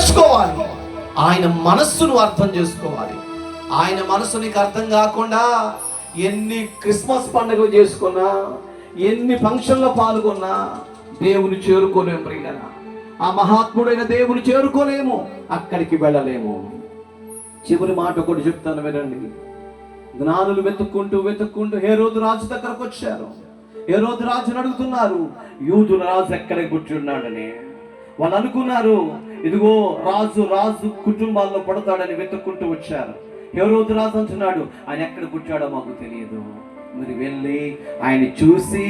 నేర్చుకోవాలి. ఆయన మనస్సును అర్థం చేసుకోవాలి. ఆయన మనస్సు నీకు అర్థం కాకుండా ఎన్ని క్రిస్మస్ పండుగలు చేసుకున్నా, ఎన్ని ఫంక్షన్లో పాల్గొన్నా దేవుని చేరుకోలేము ప్రియులారా. ఆ మహాత్ముడైన దేవుని చేరుకోలేము, అక్కడికి వెళ్ళలేము. చివరి మాట కూడా చెప్తాను వినండి. జ్ఞానులు వెతుక్కుంటూ హేరోదు రాజు దగ్గరకు వచ్చారు. హేరోదు రాజుని అడుగుతున్నారు, యూదుల రాజు ఎక్కడ కూర్చున్నాడని. వాళ్ళు అనుకున్నారు, ఇదిగో రాజు కుటుంబాల్లో పడతాడని వెతుక్కుంటూ వచ్చారు. హేరోదు రాజు అంటున్నాడు, ఆయన ఎక్కడ కూర్చాడో మాకు తెలియదు. మరి వెళ్ళి ఆయన చూసి,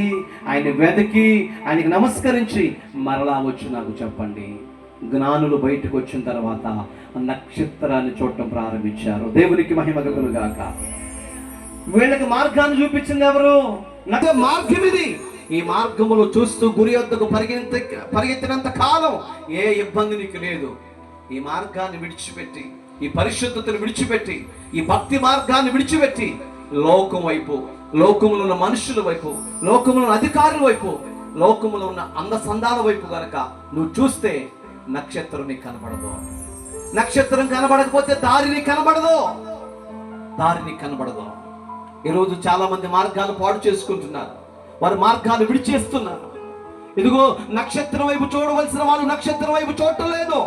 ఆయన వెతికి, ఆయనకి నమస్కరించి మరలా వచ్చి నాకు చెప్పండి. జ్ఞానులు బయటకు వచ్చిన తర్వాత నక్షత్రాన్ని చూడటం ప్రారంభించారు. దేవునికి మహిమ కలుగును గాక. వీళ్ళకి మార్గాన్ని చూపించింది ఎవరు? మార్గం ఇది. ఈ మార్గములో చూస్తూ గురి వద్దకు పరిగెత్తినంత కాలం ఏ ఇబ్బంది నీకు లేదు. ఈ మార్గాన్ని విడిచిపెట్టి, ఈ పరిశుద్ధతను విడిచిపెట్టి, ఈ భక్తి మార్గాన్ని విడిచిపెట్టి లోకం వైపు, లోకములో ఉన్న మనుషుల వైపు, లోకములో ఉన్న అధికారుల వైపు, లోకములో ఉన్న అందసందాల వైపు గనక నువ్వు చూస్తే నక్షత్రం నీకు కనబడదు. నక్షత్రం కనబడకపోతే దారి నీకు కనబడదు. ఈరోజు చాలా మంది మార్గాలు పాడు చేసుకుంటున్నారు. వారి మార్గాలు విడిచేస్తున్నారు. ఇదిగో నక్షత్రం వైపు చూడవలసిన వాళ్ళు నక్షత్రం వైపు చూడటం లేదు.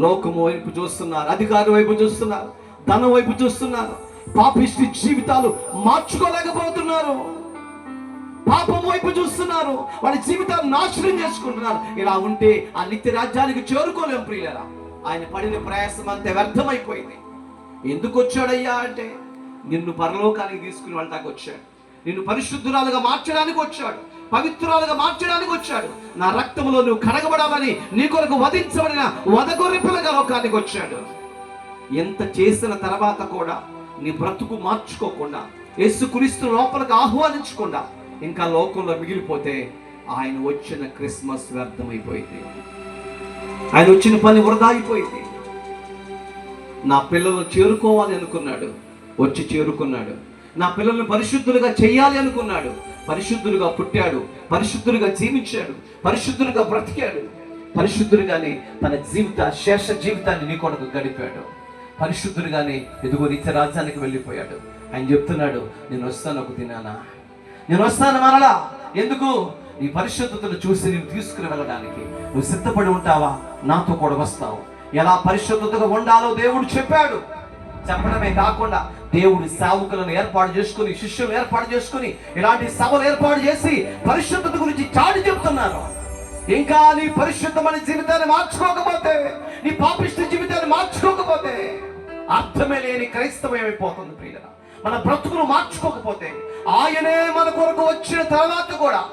లోకము వైపు చూస్తున్నారు, అధికారుల వైపు చూస్తున్నారు, ధనం వైపు చూస్తున్నారు. పాపిష్టి జీవితాలు మార్చుకోలేకపోతున్నారు. పాపం వైపు చూస్తున్నారు, వాళ్ళ జీవితాలు నాశనం చేసుకుంటున్నారు. ఇలా ఉంటే ఆ నిత్య రాజ్యానికి చేరుకోలేం ప్రియులారా. ఆయన పడిన ప్రయాసం అంతే వ్యర్థమైపోయింది. ఎందుకు వచ్చాడయ్యా అంటే, నిన్ను పరలోకానికి తీసుకుని వెళ్ళటానికి వచ్చాడు. నిన్ను పరిశుద్ధురాలుగా మార్చడానికి వచ్చాడు, పవిత్రురాలుగా మార్చడానికి వచ్చాడు. నా రక్తంలో నువ్వు కడగబడాలని నీ కొరకు వధించబడిన వధగొర్రెపిల్లగా లోకానికి వచ్చాడు. ఎంత చేసిన తర్వాత కూడా నీ బ్రతుకు మార్చుకోకుండా, యేసుక్రీస్తు లోపలికి ఆహ్వానించకుండా ఇంకా లోకంలో మిగిలిపోతే ఆయన వచ్చిన క్రిస్మస్ వ్యర్థమైపోయింది. ఆయన వచ్చిన పని వృధా అయిపోయింది. నా పిల్లలను చేరుకోవాలి అనుకున్నాడు, వచ్చి చేరుకున్నాడు. నా పిల్లల్ని పరిశుద్ధులుగా చేయాలి అనుకున్నాడు, పరిశుద్ధులుగా పుట్టాడు, పరిశుద్ధులుగా జీవించాడు, పరిశుద్ధులుగా బ్రతికాడు, పరిశుద్ధులుగానే తన శేష జీవితాన్ని నీ కొరకు గడిపాడు. పరిశుద్ధులుగానే ఎదుగో నిత్య రాజ్యానికి వెళ్ళిపోయాడు. ఆయన చెప్తున్నాడు, నేను వస్తాను ఒక దినానా, నేను వస్తాను మరలా. ఎందుకు? నీ పరిశుద్ధతను చూసి నేను తీసుకుని వెళ్ళడానికి. నువ్వు సిద్ధపడి ఉంటావా? నాతో కూడా వస్తావు. ఎలా పరిశుద్ధతగా ఉండాలో దేవుడు చెప్పాడు. చెప్పడమే కాకుండా దేవుడి సేవకులను ఏర్పాటు చేసుకుని, శిష్యులను ఏర్పాటు చేసుకుని, ఇలాంటి సభలు ఏర్పాటు చేసి పరిశుద్ధత గురించి చాటి చెప్తున్నారు. ఇంకా నీ పరిశుద్ధమైన జీవితాన్ని మార్చుకోకపోతే, నీ పాపిష్టి జీవితాన్ని మార్చుకోకపోతే అర్థమే లేని క్రైస్తవమైపోతుంది ప్రియులారా. మన బ్రతుకును మార్చుకోకపోతే, ఆయనే మన కొరకు వచ్చిన తర్వాత కూడా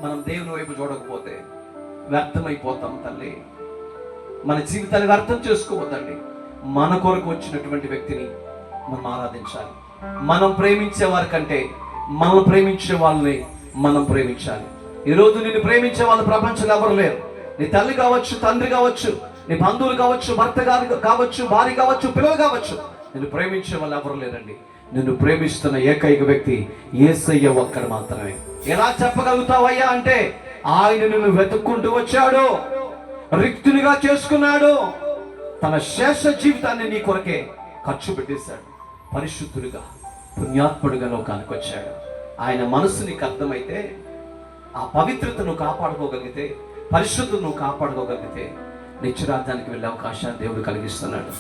మనం దేవుని వైపు చూడకపోతే వ్యర్థమైపోతాం తల్లి. మన జీవితాన్ని వ్యర్థం చేసుకోవద్దండి. మన కొరకు వచ్చినటువంటి వ్యక్తిని మనం ఆరాధించాలి. మనం ప్రేమించే వారి కంటే మనం ప్రేమించే వాళ్ళని మనం ప్రేమించాలి. ఈరోజు నిన్ను ప్రేమించే వాళ్ళు ప్రపంచంలో ఎవరు లేరు. నీ తల్లి కావచ్చు, తండ్రి కావచ్చు, నీ బంధువులు కావచ్చు, భర్త కావచ్చు, భార్య కావచ్చు, పిల్లలు కావచ్చు, నిన్ను ప్రేమించే వాళ్ళు ఎవరు లేరండి. నిన్ను ప్రేమిస్తున్న ఏకైక వ్యక్తి యేసయ్య ఒక్కడు మాత్రమే. ఎలా చెప్పగలుగుతావయ్యా అంటే, ఆయన నిన్ను వెతుక్కుంటూ వచ్చాడు, రిక్తునిగా చేసుకున్నాడు, తన శేష జీవితాన్ని నీ కొరకే ఖర్చు పెట్టేశాడు. పరిశుద్ధుడిగా, పుణ్యాత్ముడిగా లోకానికి వచ్చాడు. ఆయన మనసు నీకు అర్థమైతే, ఆ పవిత్రతను కాపాడుకోగలిగితే, పరిశుద్ధతను కాపాడుకోగలిగితే నిత్యరాజ్యానికి వెళ్ళే అవకాశాన్ని దేవుడు కలిగిస్తున్నాడు.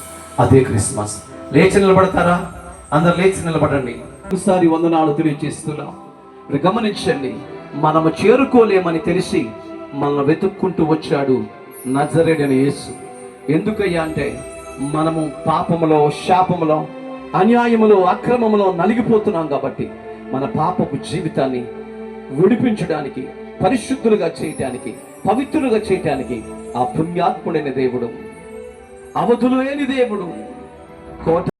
అదే క్రిస్మస్. లేచి నిలబడతారా? అందరు లేచి నిలబడండి. ఒకసారి వందనాలు తెలియజేస్తున్నాం. గమనించండి, మనము చేరుకోలేమని తెలిసి మనల్ని వెతుక్కుంటూ వచ్చాడు నజరేయుడైన యేసు. ఎందుకయ్యా అంటే, మనము పాపములో, శాపములో, అన్యాయములో, అక్రమములో నలిగిపోతున్నాం కాబట్టి మన పాపపు జీవితాన్ని విడిపించడానికి, పరిశుద్ధులుగా చేయటానికి, పవిత్రులుగా చేయటానికి ఆ పుణ్యాత్ముడైన దేవుడు, అవధులేని దేవుడు, కోట